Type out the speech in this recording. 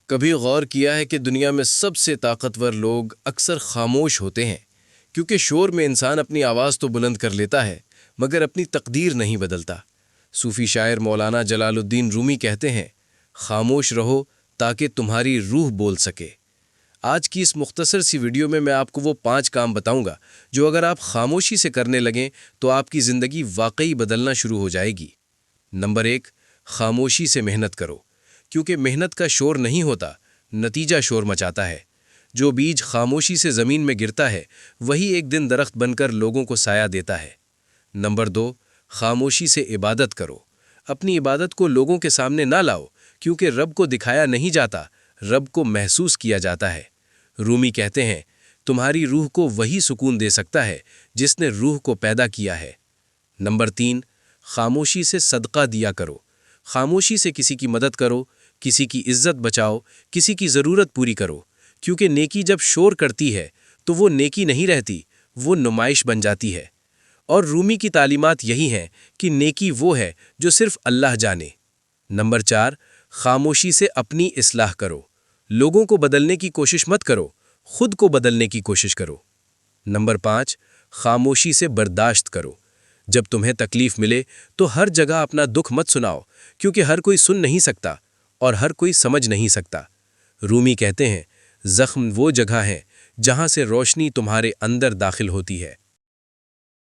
کبھی غور کیا ہے کہ دنیا میں سب سے طاقتور لوگ اکثر خاموش ہوتے ہیں، کیونکہ شور میں انسان اپنی آواز تو بلند کر لیتا ہے مگر اپنی تقدیر نہیں بدلتا۔ صوفی شاعر مولانا جلال الدین رومی کہتے ہیں، خاموش رہو تاکہ تمہاری روح بول سکے۔ آج کی اس مختصر سی ویڈیو میں آپ کو وہ 5 کام بتاؤں گا جو اگر آپ خاموشی سے کرنے لگیں تو آپ کی زندگی واقعی بدلنا شروع ہو جائے گی۔ نمبر 1، خاموشی سے محنت کرو، کیونکہ محنت کا شور نہیں ہوتا، نتیجہ شور مچاتا ہے۔ جو بیج خاموشی سے زمین میں گرتا ہے وہی ایک دن درخت بن کر لوگوں کو سایہ دیتا ہے۔ نمبر 2، خاموشی سے عبادت کرو۔ اپنی عبادت کو لوگوں کے سامنے نہ لاؤ، کیونکہ رب کو دکھایا نہیں جاتا، رب کو محسوس کیا جاتا ہے۔ رومی کہتے ہیں، تمہاری روح کو وہی سکون دے سکتا ہے جس نے روح کو پیدا کیا ہے۔ نمبر 3، خاموشی سے صدقہ دیا کرو۔ خاموشی سے کسی کی مدد کرو، کسی کی عزت بچاؤ، کسی کی ضرورت پوری کرو، کیونکہ نیکی جب شور کرتی ہے تو وہ نیکی نہیں رہتی، وہ نمائش بن جاتی ہے۔ اور رومی کی تعلیمات یہی ہیں کہ نیکی وہ ہے جو صرف اللہ جانے۔ نمبر 4، خاموشی سے اپنی اصلاح کرو۔ لوگوں کو بدلنے کی کوشش مت کرو، خود کو بدلنے کی کوشش کرو۔ نمبر 5، خاموشی سے برداشت کرو۔ جب تمہیں تکلیف ملے تو ہر جگہ اپنا دکھ مت سناؤ، کیونکہ ہر کوئی سن نہیں سکتا اور ہر کوئی سمجھ نہیں سکتا۔ رومی کہتے ہیں، زخم وہ جگہ ہے جہاں سے روشنی تمہارے اندر داخل ہوتی ہے۔